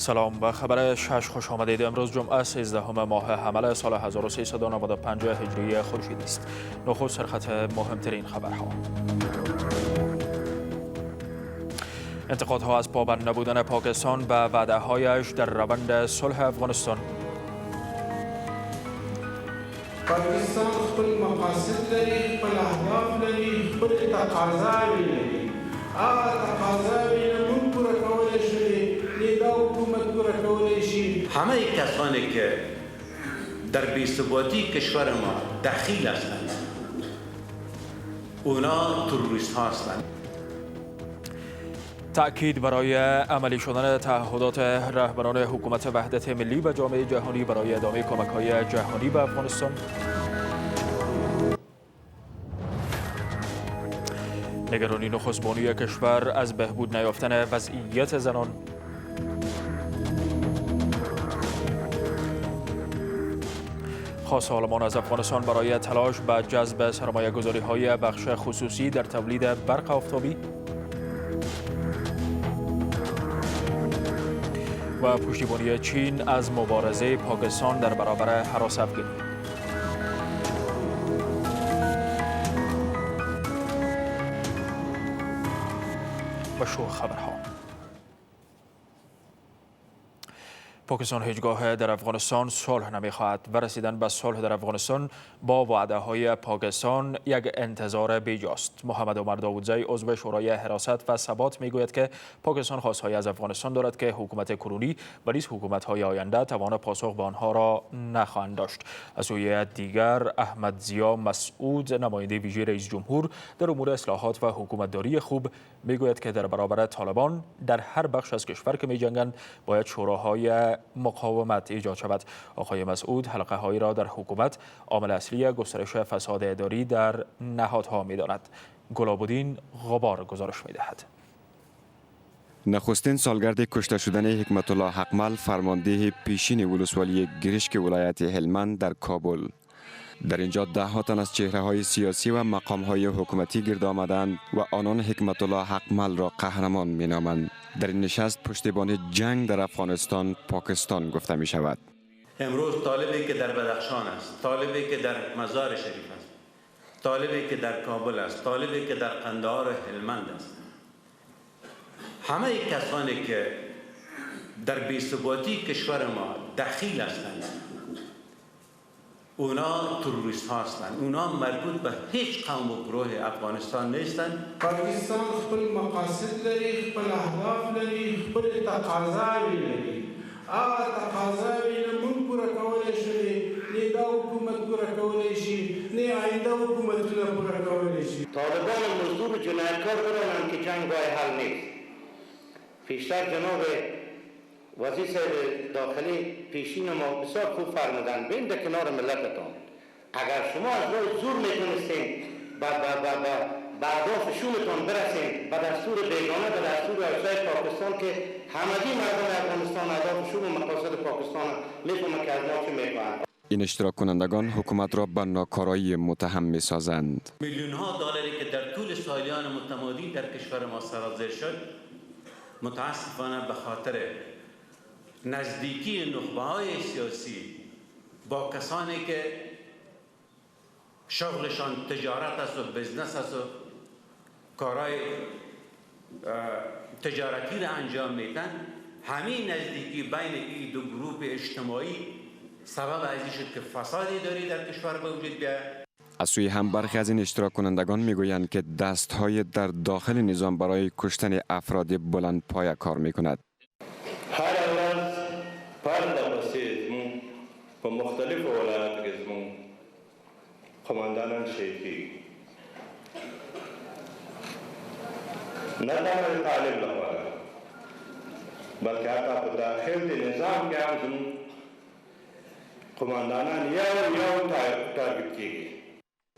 سلام و خبر 6 خوش آمدید. امروز جمعه 13 ماه حمل سال 1395 هجری خورشیدی است. نخست سرخط مهمترین خبرها. انتقادها از پابند نبودن پاکستان به وعده‌هایش در روند صلح افغانستان. پاکستان خپل مقاصد لري، خپل اهداف لري، خپل تقاضاوې لري. هغه تقاضاوې نه موږ پوره کولی شو، نه دا حکومت پوره کولی شي. همه کسانی که در بی‌ثباتی کشور ما دخیل هستند اونا تروریست ها هستند. تأکید برای عملی شدن تعهدات رهبران حکومت وحدت ملی و جامعه جهانی برای ادامه کمک‌های جهانی به افغانستان. نگرانی نخست بانوی کشور از بهبود نیافتن وضعیت زنان. خواست آلمان از افغانستان برای تلاش به جذب سرمایه‌گذاری‌های بخش خصوصی در تولید برق آفتابی. و پشتیبانی چین از مبارزه پاکستان در برابر هراس افغانی. و شو خبرها. پاکستان هیچگاه در افغانستان صلح نمی‌خواهد و رسیدن به صلح در افغانستان با وعده‌های پاکستان یک انتظار بیجاست. محمد عمر داودزی عضو شورای حراست و ثبات میگوید که پاکستان خواستهایی از افغانستان دارد که حکومت کنونی و نیز حکومت‌های آینده توان پاسخ به آنها را نخواهند داشت. از سوی دیگر احمد ضیا مسعود نماینده ویژه رئیس جمهور در امور اصلاحات و حکومتداری خوب میگوید که در برابر طالبان در هر بخش از کشور که می‌جنگند باید شوراهای مقاومت ایجاد شود. آقای مسعود حلقه هایی را در حکومت عامل اصلی گسترش فساد اداری در نهادها می‌داند. گلابودین غبار گزارش می‌دهد. نخستین سالگرد کشته شدن حکمت الله حقمل فرمانده پیشین ولسوالی گرشک ولایت هلمند در کابل. در اینجا ده ها تن از چهره های سیاسی و مقام های حکومتی گرد آمدند و آنان حکمت الله حقمل را قهرمان می نامند. در این نشست پشتیبان جنگ در افغانستان پاکستان گفته می شود. امروز طالبی که در بدخشان است، طالبی که در مزار شریف است، طالبی که در کابل است، طالبی که در قندهار و هلمند است، همه کسانی که در بی‌ثباتی کشور ما دخیل هستند اونا تروریست ها هستند. اونا مربوط به هیچ قوم و گروه افغانستان نیستند. پاکستان خپل مقاصد لري، خپل اهداف لري، خپل تقاضاوې لري. هغه تقاضاوې نه موږ پوره کولی شو، نه دا حکومت پوره کولی شي، نه آینده حکومتونه پوره کولی شي. طالبان مزدور و جنایتکار بدانند که جنگ راه حل نیست. پیشتر جناب وزیر صاحب داخلی پیشین ما بسیار خوب فرمودند بین در کنار ملتتان. اگر شما از راه زور میتونستین به اهداف شومتان برسین به دستور بیگانه به دستور اجزای پاکستان که همگی مردم افغانستان اهداف شوم و مقاصد پاکستان میفهمند که از ما چه میخواهند. این اشتراک کنندگان حکومت را به ناکارایی متهم می سازند. میلیون ها دلاری که در طول سالیان متمادی در کشور ما سرازیر شد متاسفانه به خاطر نزدیکی نخبه های سیاسی با کسانی که شغلشان تجارت است و بزنس است و کارهای تجارتی را انجام میدن، همین نزدیکی بین این دو گروه اجتماعی سبب ازی شد که فسادی داری در کشور به وجود بیاید. از سوی هم برخی از این اشتراک کنندگان میگویند که دستهای در داخل نظام برای کشتن افراد بلند پایه کار میکند. هر روز پرده پسی زمون په مختلف ولایات کې زمون قماندانان شهید نه تنها طالب لپاره بلکې حتی په داخل د نظام کې هم زمون قماندانان یو تارگت کیږي.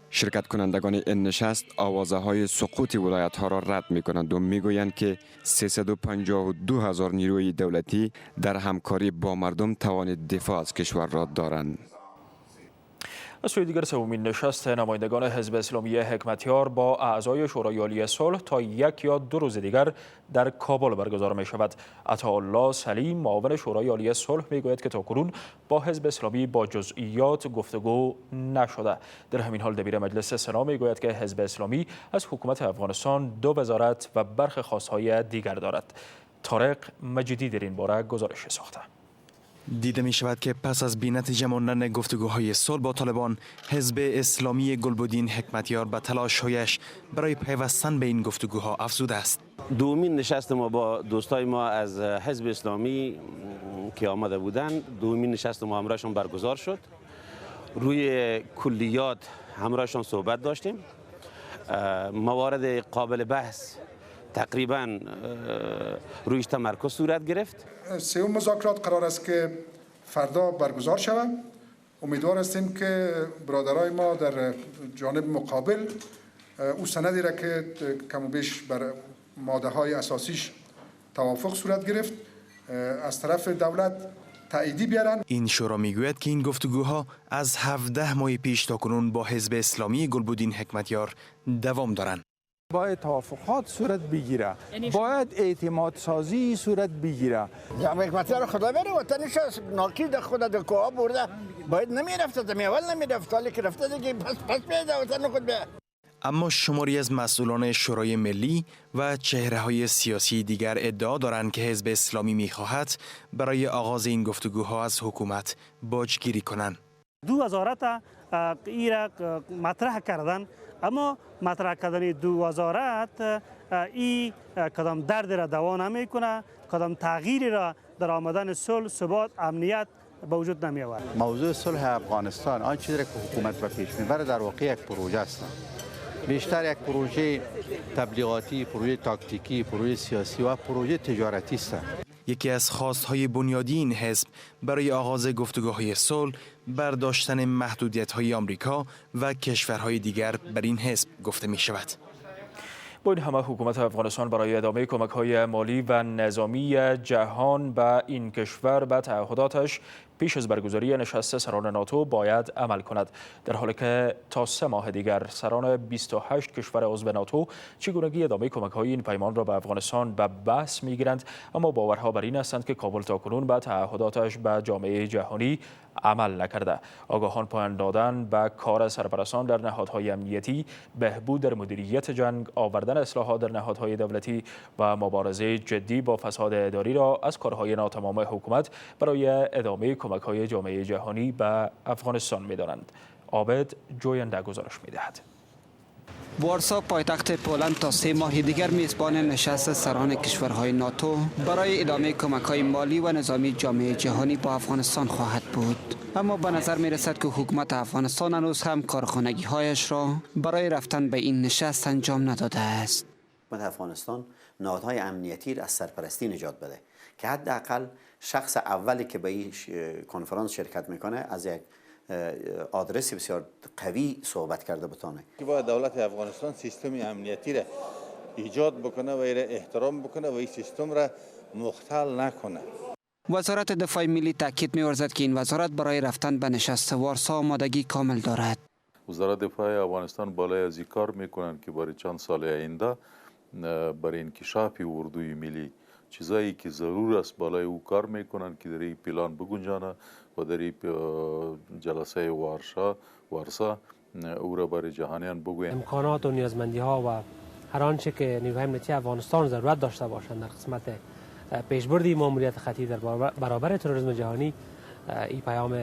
شرکت کنندگان این نشست آوازه های سقوط ولایت ها را رد می کنند و می گویند که 352,000 نیروی دولتی در همکاری با مردم توان دفاع از کشور را دارند. از سوی دیگر سومین نشست نمایندگان حزب اسلامی حکمتیار با اعضای شورای عالی صلح تا 1 یا 2 روز دیگر در کابل برگزار می شود. عطاالله سلیم معاون شورای عالی صلح می گوید که تاکنون با حزب اسلامی با جزئیات گفتگو نشده. در همین حال دبیر مجلس سنا می گوید که حزب اسلامی از حکومت افغانستان 2 وزارت و برخی خواستهای دیگر دارد. طارق مجیدی در این باره گزارش ساخته. دیده می شود که پس از بی‌نتیجه ماندن گفتگوهای صلح با طالبان، حزب اسلامی گلبدین حکمتیار به تلاش‌هایش برای پیوستن به این گفتگوها افزوده است. دومین نشست ما با دوستای ما از حزب اسلامی که آمده بودند، دومین نشست ما همراهشان برگزار شد. روی کلیات همراهشان صحبت داشتیم. موارد قابل بحث تقریبا رویش تمرکز صورت گرفت. سوم مذاکرات قرار است که فردا برگزار شود. امیدوار هستیم که برادرای ما در جانب مقابل او سندی را که کم و بیش بر ماده‌های اساسیش توافق صورت گرفت از طرف دولت تاییدی بیارن. این شورا میگوید که این گفتگوها از 17 ماه پیش تاکنون با حزب اسلامی گلبدین حکمتیار دوام دارند. باید توافقات صورت بگیره، باید اعتماد سازی صورت بگیره. حکمتیار خدا بره وطنش ناکی در خود در کوه برده، باید نمیرفته، دمی اول نمیرفته، حالی که رفته دیگه پس بیاده وطن خود بیا. اما شماری از مسئولان شورای ملی و چهره‌های سیاسی دیگر ادعا دارند که حزب اسلامی می‌خواهد برای آغاز این گفتگوها از حکومت باجگیری کنند. 2 وزارت ایرا مطرح کردن، اما مطرح کردن 2 وزارت ای کدام درد را دوا نمیکنه، کدام تغییری را در آمدن صلح، ثبات، امنیت به وجود نمی آورد. موضوع صلح افغانستان آن چیزی که حکومت به پیش میبره در واقع یک پروژه است. بیشتر یک پروژه تبلیغاتی، پروژه تاکتیکی، پروژه سیاسی و پروژه تجارتی است. یکی از خواستهای بنیادی این حزب برای آغاز گفتگوهای صلح برداشتن محدودیت‌های آمریکا و کشورهای دیگر بر این حزب گفته می شود. با این همه حکومت افغانستان برای ادامه کمک‌های مالی و نظامی جهان به این کشور به تعهداتش پیش از برگزاری نشست سران ناتو باید عمل کند، در حالی که تا 3 ماه دیگر سران 28 کشور عضو ناتو چگونگی ادامه کمک‌های این پیمان را به افغانستان به بحث می‌گیرند. اما باورها بر این هستند که کابل تاکنون به تعهداتش به جامعه جهانی عمل نکرده. آگاهان پایان دادن به کار سرپرستان در نهادهای امنیتی، بهبود در مدیریت جنگ، آوردن اصلاحات در نهادهای دولتی و مبارزه جدی با فساد اداری را از کارهای ناتمام حکومت برای ادامه کمک‌های جامعه جهانی به افغانستان می‌دانند. عابد جوینده گزارش می‌دهد. وارسا پایتخت پولند تا 3 ماه دیگر میزبان نشست سران کشورهای ناتو برای ادامه کمک‌های مالی و نظامی جامعه جهانی با افغانستان خواهد بود. اما به نظر می‌رسد که حکومت افغانستان هنوز هم کارخانگی‌هایش را برای رفتن به این نشست انجام نداده است. حکومت افغانستان نهادهای امنیتی را از سرپرستی نجات بده که حداقل شخص اولی که به این کنفرانس شرکت میکنه از یک آدرس بسیار قوی صحبت کرده بتونه. که باید دولت افغانستان سیستم امنیتی را ایجاد بکنه و احترام بکنه و این سیستم را مختل نکنه. وزارت دفاع ملی تاکید می‌ورزد که این وزارت برای رفتن به نشست وارسا آمادگی کامل دارد. وزارت دفاع افغانستان بالای از این کار میکنند که برای چند سال آینده برای انکشاف اردوی ملی چیزایی که ضرور است بالای او کار میکنند که در این پلان بگنجانه و در این جلسه وارسا او را برای جهانیان بگویم. امکانات و نیازمندی ها و هر آنچه که نیروهای امنیتی افغانستان ضرورت داشته باشند در قسمت پیشبردی ماموریت خطی در برابر تروریسم جهانی، این پیام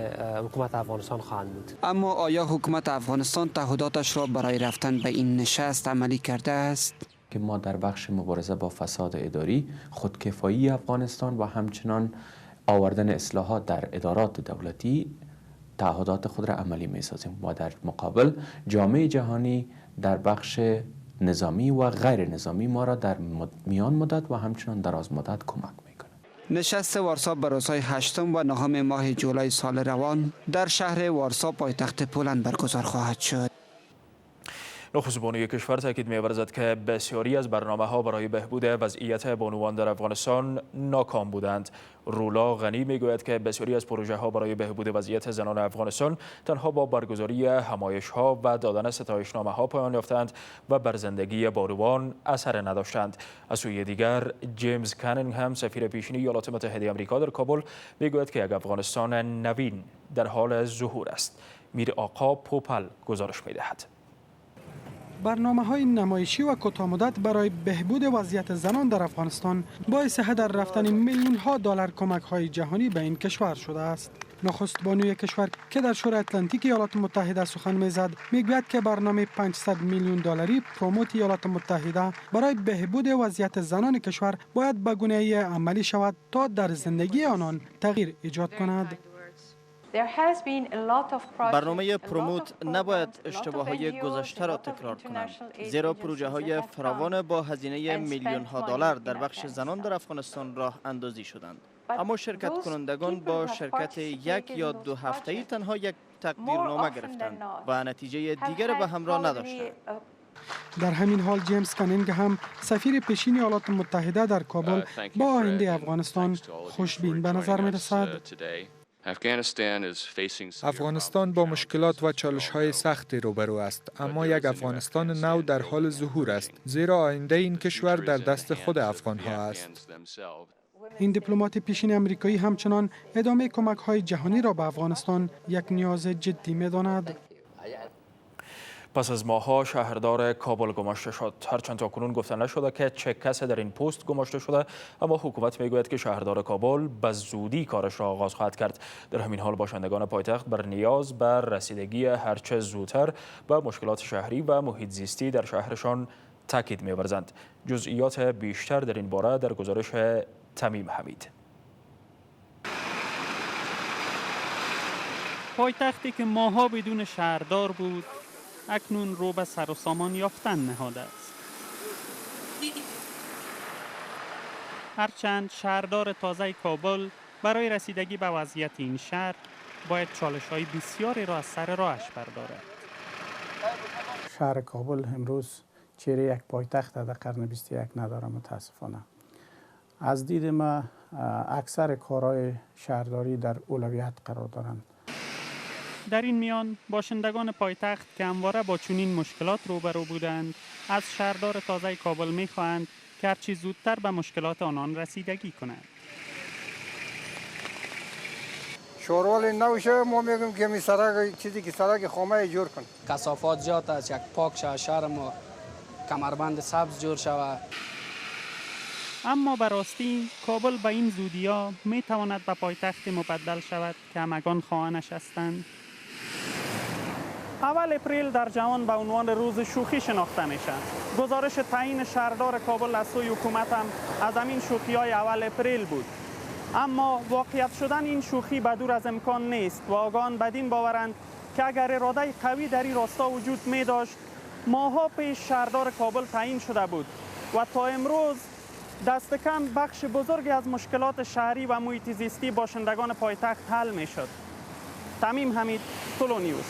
حکومت افغانستان خواهند بود. اما آیا حکومت افغانستان تعهداتش را برای رفتن به این نشست عملی کرده است؟ که ما در بخش مبارزه با فساد اداری خودکفایی افغانستان و همچنان آوردن اصلاحات در ادارات دولتی تعهدات خود را عملی می‌سازیم و در مقابل جامعه جهانی در بخش نظامی و غیر نظامی ما را در میان مدت و همچنان دراز مدت کمک می‌کند. نشست وارسا به روزهای 8 و 9 ماه جولای سال روان در شهر وارسا پایتخت پولند برگزار خواهد شد. نخست بانوی کشور تاکید می‌ورزد که بسیاری از برنامه‌ها برای بهبود وضعیت بانوان در افغانستان ناکام بودند. رولا غنی میگوید که بسیاری از پروژه‌ها برای بهبود وضعیت زنان افغانستان تنها با برگزاری همایش‌ها و دادن ستایشنامه‌ها پایان یافتند و بر زندگی بانوان اثر نداشتند. از سوی دیگر جیمز کانینگهم سفیر پیشین ایالات متحده آمریکا در کابل میگوید که یک افغانستان نوین در حال ظهور است. میر آقا پوپل گزارش می‌دهد. برنامه‌های نمایشی و کوتاه‌مدت برای بهبود وضعیت زنان در افغانستان باعث هدر رفتن میلیون‌ها دلار کمک‌های جهانی به این کشور شده است. نخست بانوی کشور که در شورای اتلانتیک ایالات متحده سخن می‌زد میگوید که برنامه 500 میلیون دلاری پروموت ایالات متحده برای بهبود وضعیت زنان کشور باید به گونه‌ای عملی شود تا در زندگی آنان تغییر ایجاد کند. برنامه پروموت نباید اشتباه‌های گذشته را تکرار کند، زیرا پروژه‌های فراوان با هزینه میلیون‌ها دلار در بخش زنان در افغانستان راه اندازی شدند. اما شرکت کنندگان با شرکت یک یا 2 هفته‌ای تنها یک تقدیرنامه گرفتند و نتیجه دیگر به همراه نداشتند. در همین حال جیمز کانینگهم سفیر پیشین ایالات متحده در کابل با آینده افغانستان خوشبین به نظر می‌رسد. افغانستان با مشکلات و چالش‌های سختی روبرو است، اما یک افغانستان نو در حال ظهور است، زیرا آینده این کشور در دست خود افغان‌ها است. این دیپلمات پیشین امریکایی همچنان ادامه کمک‌های جهانی را به افغانستان یک نیاز جدی می‌داند. پس از ماه‌ها شهردار کابل گماشته شد. هرچند تاکنون گفته نشده که چه کسی در این پست گماشته شده، اما حکومت میگوید که شهردار کابل به زودی کارش را آغاز خواهد کرد. در همین حال باشندگان پایتخت بر نیاز بر رسیدگی هرچه زودتر به مشکلات شهری و محیط زیستی در شهرشان تاکید می‌ورزند. جزئیات بیشتر در این باره در گزارش تمیم حمید. پایتختی که ماه‌ها بدون شهردار بود اکنون رو به سر و سامان یافتن نهاده است. هرچند شهردار تازه کابل برای رسیدگی به وضعیت این شهر باید چالش‌های بسیاری را از سر راهش بردارد. شهر کابل امروز چهره یک پایتخت در قرن 21 نداره متاسفانه. از دید ما اکثر کارهای شهرداری در اولویت قرار دارند. در این میان باشندگان پایتخت که همواره با چنین مشکلات روبرو بودند از شهردار تازه کابل می‌خواهند که هرچی زودتر به مشکلات آنان رسیدگی کنند. شوروال نوشه ما میگیم که می سرک چیزی که سرک خامه جور کن. کثافات زیاد است، یک پاک شهر ما کمربند سبز جور شود. اما به راستی کابل به این زودی‌ها می‌تواند به پایتخت مبدل شود که همگان خواهانش هستند. اول اپریل در جهان به عنوان روز شوخی شناخته میشه. گزارش تعیین شهردار کابل از سوی حکومت هم از همین شوخی‌های اول اپریل بود. اما واقعیت شدن این شوخی به دور از امکان نیست و آگاهان بدین باورند که اگر اراده قوی در این راستا وجود می داشت ماه‌ها پیش شهردار کابل تعیین شده بود و تا امروز دست کم بخش بزرگی از مشکلات شهری و محیط زیستی باشندگان پایتخت حل می شد. تمیم حمید، تولو نیوز.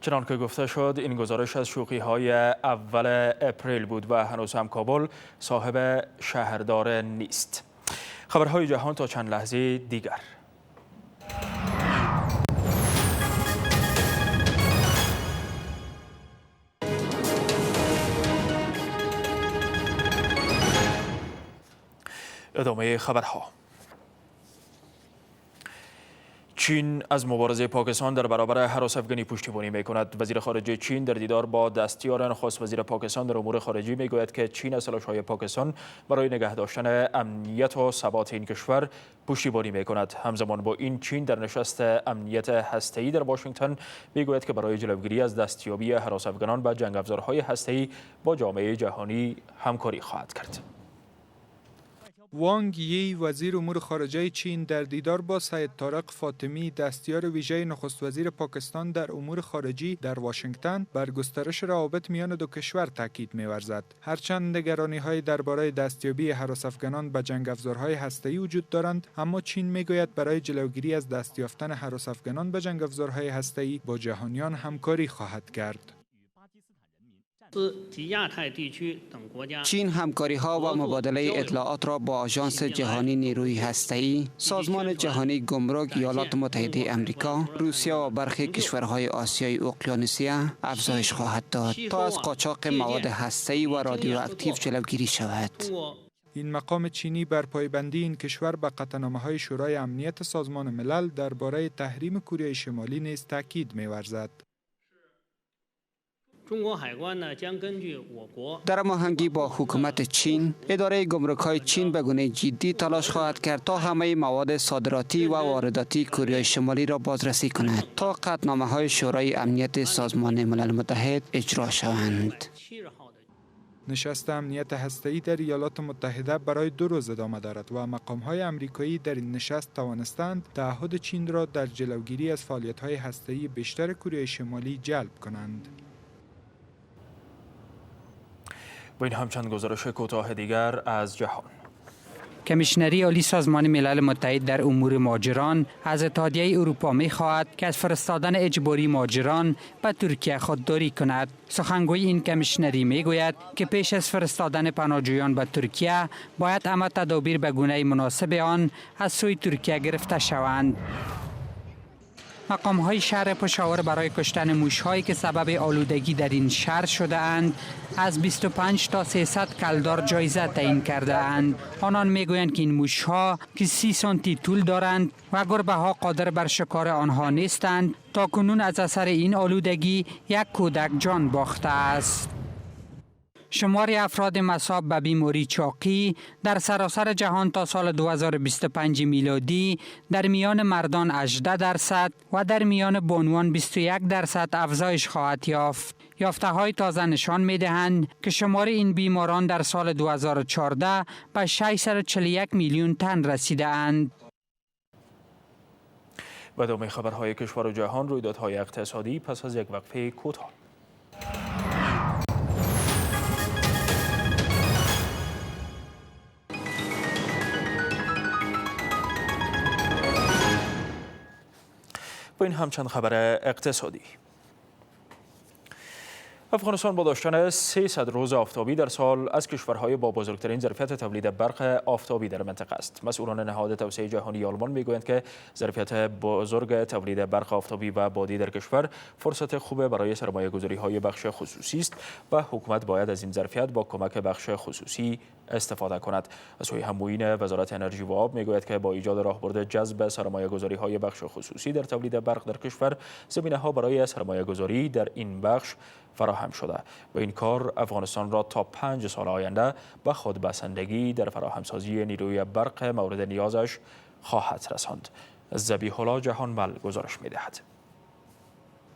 چنان که گفته شد این گزارش از شوخی‌های اول اپریل بود و هنوز هم کابل صاحب شهردار نیست. خبرهای جهان تا چند لحظه دیگر. ادامه خبرها. چین از مبارزه پاکستان در برابر هراس افغانی پشتیبانی می‌کند. وزیر خارجه چین در دیدار با دستیار نخست وزیر پاکستان در امور خارجی می‌گوید که چین از تلاش‌های پاکستان برای نگه داشتن امنیت و ثبات این کشور پشتیبانی می‌کند. همزمان با این چین در نشست امنیت هسته‌ای در واشنگتن می‌گوید که برای جلوگیری از دستیابی هراس افغانان به جنگ افزارهای هسته‌ای با جامعه جهانی همکاری خواهد کرد. وانگ یی وزیر امور خارجه چین در دیدار با سید طارق فاطمی دستیار ویژه نخست وزیر پاکستان در امور خارجی در واشنگتن بر گسترش روابط میان دو کشور تاکید می‌ورزد. هرچند نگرانی‌های درباره دستیابی هراس افغانان به جنگ افزارهای هسته‌ای وجود دارند، اما چین می‌گوید برای جلوگیری از دست یافتن هراس افغانان به جنگ افزارهای هسته‌ای با جهانیان همکاری خواهد کرد. چین همکاری ها و مبادله اطلاعات را با آژانس جهانی نیروی هسته‌ای، سازمان جهانی گمرک ایالات متحده آمریکا، روسیه و برخی کشورهای آسیای اقیانوسیه افزایش خواهد داد تا از قاچاق مواد هسته‌ای و رادیواکتیو جلوگیری شود. این مقام چینی بر پایبندی این کشور به قطعنامه‌های شورای امنیت سازمان ملل درباره تحریم کره شمالی نیز تاکید می‌ورزد. در هماهنگی با حکومت چین، اداره گمرک‌های چین به گونه جدی تلاش خواهد کرد تا همه مواد صادراتی و وارداتی کره شمالی را بازرسی کند تا قطعنامه‌های شورای امنیت سازمان ملل متحد اجرا شوند. نشست امنیت هسته‌ای در ایالات متحده برای 2 روز ادامه دارد و مقام‌های آمریکایی در این نشست توانستند تعهد چین را در جلوگیری از فعالیت‌های هسته‌ای بیشتر کره شمالی جلب کنند. با این همچند گزارش کوتاه دیگر از جهان. کمیشنری عالی سازمان ملل متحد در امور مهاجران از اتحادیه اروپا می خواهد که از فرستادن اجباری مهاجران به ترکیه خودداری کند. سخنگوی این کمیشنری می گوید که پیش از فرستادن پناهجویان به ترکیه باید همه تدابیر به گونه مناسب آن از سوی ترکیه گرفته شوند. مقام‌های شهر پشاور برای کشتن موش‌هایی که سبب آلودگی در این شهر شده اند از 25 تا 300 کلدار جایزه تعیین کرده اند. آنان میگویند که این موش‌ها که 30 سانتی طول دارند و گربه‌ها قادر بر شکار آنها نیستند، تا کنون از اثر این آلودگی یک کودک جان باخته است. شمار افراد مصاب به بیماری چاقی در سراسر جهان تا سال 2025 میلادی در میان مردان 18% و در میان بانوان 21% افزایش خواهد یافت. یافته‌های تازه نشان می‌دهند که شمار این بیماران در سال 2014 به 641 میلیون تن رسیده اند. و ادامه خبرهای کشور و جهان، رویدادهای اقتصادی پس از یک وقفه کوتاه. با این همچند خبر اقتصادی. افغانستان با داشتن 300 روز آفتابی در سال از کشورهای با بزرگترین ظرفیت تولید برق آفتابی در منطقه است. مسئولان نهاد توسعه جهانی آلمان میگویند که ظرفیت بزرگ تولید برق آفتابی و بادی در کشور فرصت خوب برای سرمایه‌گذاری‌های بخش خصوصی است و حکومت باید از این ظرفیت با کمک بخش خصوصی استفاده کند. از سوی هم‌معین وزارت انرژی و آب میگوید که با ایجاد راهبرد جذب سرمایه‌گذاری‌های بخش خصوصی در تولید برق در کشور، زمینه‌ها برای سرمایه‌گذاری در این بخش فراهم شده. با این کار افغانستان را تا 5 سال آینده به خودبسندگی در فراهمسازی نیروی برق مورد نیازش خواهد رساند. ذبیح الله جهانمل گزارش می‌دهد.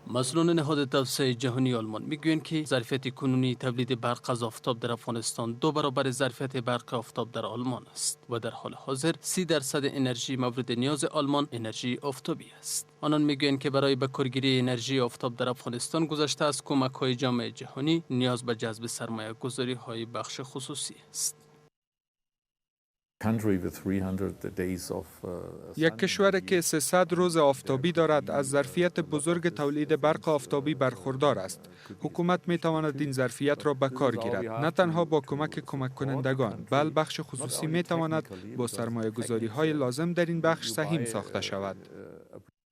مسئولان نهاد توسعه جهانی آلمان میگویند که ظرفیت کنونی تولید برق از آفتاب در افغانستان 2 برابر ظرفیت برق آفتاب در آلمان است و در حال حاضر 30% انرژی مورد نیاز آلمان انرژی آفتابی است. آنان میگویند که برای به کارگیری انرژی آفتاب در افغانستان گذشته از کمک‌های جامعه جهانی، نیاز به جذب سرمایه‌گذاری‌های بخش خصوصی است. یک کشور که 300 روز آفتابی دارد از ظرفیت بزرگ تولید برق آفتابی برخوردار است. حکومت می تواند این ظرفیت را به کار گیرد، نه تنها با کمک کنندگان، بل بخش خصوصی می تواند با سرمایه‌گذاری های لازم در این بخش سهیم ساخته شود.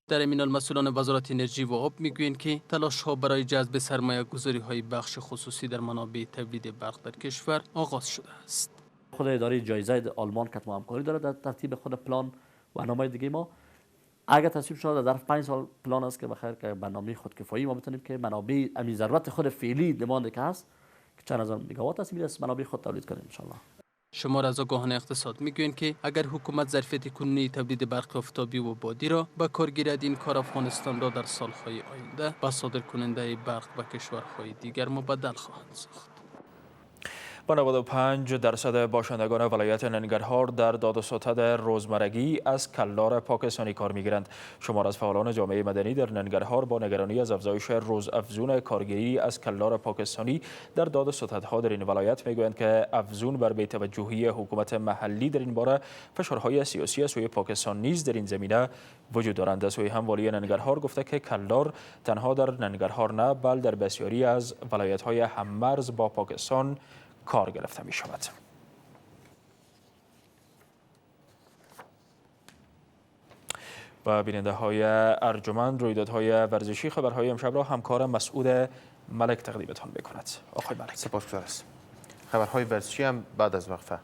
در این حال مسئولان وزارت انرژی و آب میگویند که تلاش‌ها برای جذب سرمایه‌گذاری‌های بخش خصوصی در منابع تولید برق در کشور آغاز شده است. خود اداره جایزه آلمان که ما همکاری داره در ترتیب خود پلان و برنامه دیگه ما اگر تصویب شده در ظرف 5 سال پلان است که بخیر که برنامه خودکفایی ما بتونیم که منابع امی ضرورت خود فعلی دماند که هست که چند هزار مگاوات است میرسه منابع خود تولید کنیم ان شاء الله. شمار از آگاهان اقتصاد میگویند که اگر حکومت ظرفیت کنونی تولید برق آفتابی و بادی را به کار گیرد، این کار افغانستان را در سالهای آینده به صادرکننده برق به کشورهای دیگر مبدل خواهد ساخت. با 95% باشندگان ولایت ننگرهار در داد و ستد روزمرگی از کلدار پاکستانی کار می‌گیرند. شمار از فعالان جامعه مدنی در ننگرهار با نگرانی از افزایش روزافزون کارگیری از کلدار پاکستانی در داد و ستدها در این ولایت میگویند که افزون بر بی‌توجهی حکومت محلی در این باره فشارهای سیاسی از سوی پاکستان نیز در این زمینه وجود دارند. از سوی هم والی ننگرهار گفته که کلدار تنها در ننگرهار نه بل در بسیاری از ولایت‌های هممرز با پاکستان کار گرفته می شود. و بیننده های ارجمند رویدادهای ورزشی خبرهای امشب را همکارم مسعود ملک تقدیمتان می‌کند. آقای ملک. سپاسگزار است. خبرهای ورزشی هم بعد از وقفه.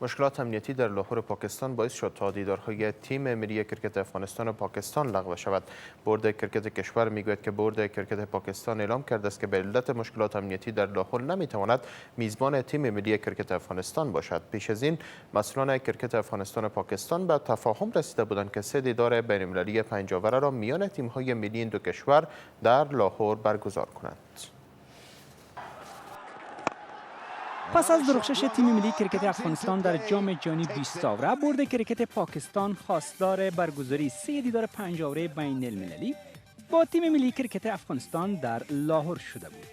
مشکلات امنیتی در لاهور پاکستان باعث شد تا دیدارهای تیم ملی کرکت افغانستان و پاکستان لغو شود. بورد کرکت کشور میگوید که بورد کرکت پاکستان اعلام کرده است که به علت مشکلات امنیتی در لاهور نمیتواند میزبان تیم ملی کرکت افغانستان باشد. پیش از این مسئولان کرکت افغانستان و پاکستان به تفاهم رسیده بودند که 3 دیدار بین‌المللی پنجاوره را میان تیم‌های ملی این دو کشور در لاهور برگزار کنند. پس از درخشش تیم ملی کرکت افغانستان در جام جهانی 20 ساوره، بورد کرکت پاکستان خواستار برگزاری 3 دیدار پنجاوره بین المللی با تیم ملی کرکت افغانستان در لاهور شده بود.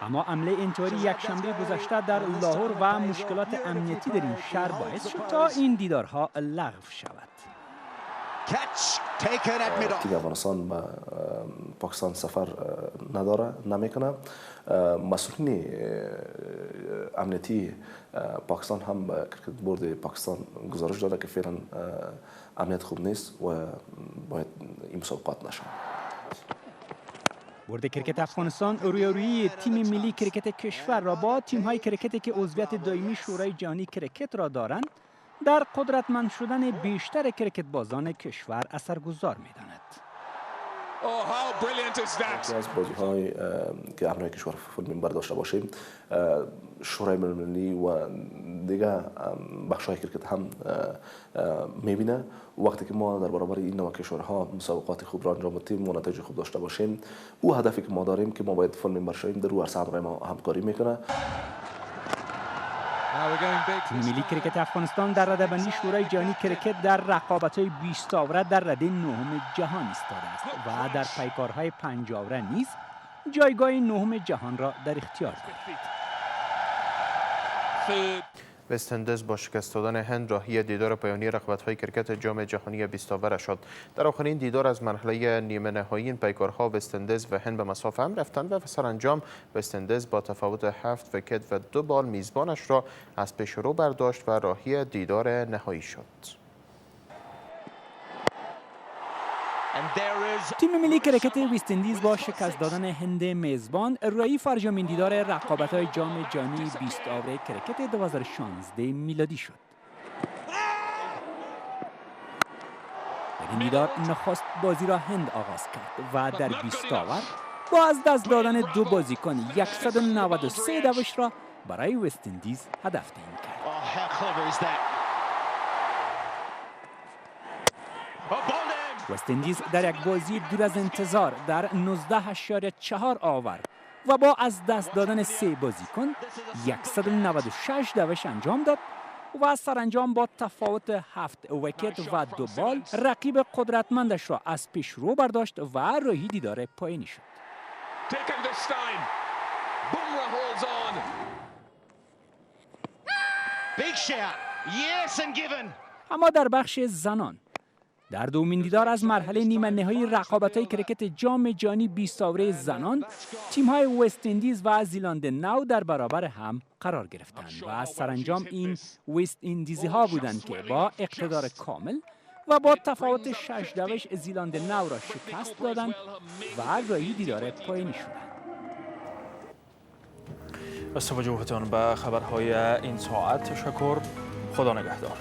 اما حمله انتحاری یکشنبه گذشته در لاهور و مشکلات امنیتی در این شهر باعث شد تا این دیدارها لغو شود. تیم افغانستان به پاکستان سفر نمیکنه. مسئولین امنیتی پاکستان هم به کرکت بورد پاکستان گزارش داده که فعلا امنیت خوب نیست و باید این مسابقات نشود. بورد کرکت افغانستان رویارویی تیم ملی کرکت کشور را با تیم‌های کرکتی که عضویت دائمی شورای جهانی کرکت را دارند در قدرتمند شدن بیشتر کرکت بازان کشور اثرگذار می‌داند. یکی از بازی‌های که همراه کشور فوتبال منبر داشته باشیم، شورای بین‌المللی و دیگر بخش‌های کرکت هم می‌بینه. وقتی که ما در برابر این نوع کشورها مسابقات خوب را انجام بدیم و نتایج خوب داشته باشیم، او هدفی که ما داریم که ما باید فوتبال منبر شویم، در او عرصه همراه ما همکاری می‌کنه. تیم ملی کرکت افغانستان در رده‌بندی شورای جهانی کرکت در رقابت‌های 20 ساوره در رده نهم جهان ایستاده است و در پیکارهای پنجاوره نیز جایگاه نهم جهان را در اختیار دارد. وست اندیز با شکست دادن هند راهی دیدار پایانی رقابت‌های کرکت جام جهانی 20 ساوره شد. در آخرین دیدار از مرحله نیمه نهایی این پیکارها وست اندیز و هند به مساوی هم رفتند و سرانجام وست اندیز با تفاوت 7 ویکت و 2 بال میزبانش را از پیش رو برداشت و راهی دیدار نهایی شد. تیم ملی کرکت وست اندیز با شکست دادن هند میزبان راهی فرجامین دیدار رقابت‌های جام جهانی 20 ساوره کرکت 2016 میلادی شد. در این دیدار نخست بازی را هند آغاز کرد و در 20 ساور با از دست دادن 2 بازیکن 193 دوش را برای وست اندیز هدف تعیین کرد. وست اندیز در یک بازی دور از انتظار در 19.4 آور و با از دست دادن 3 بازیکن 196 دوش انجام داد و سرانجام با تفاوت 7 ویکت و 2 بال رقیب قدرتمندش را از پیش رو برداشت و راهی دیدار پایانی شد. اما در بخش زنان در دومین دیدار از مرحله نیمه نهایی رقابت‌های کرکت جام جهانی 20 ساوره زنان، تیم‌های وست اندیز و زیلاند نو در برابر هم قرار گرفتند و سرانجام این وست اندیزی‌ها بودند که با اقتدار کامل و با تفاوت 6 دوش زیلاند نو را شکست دادند و راهی دیدار پایانی شدند. از توجهتان به خبرهای این ساعت تشکر. خدا نگهدار.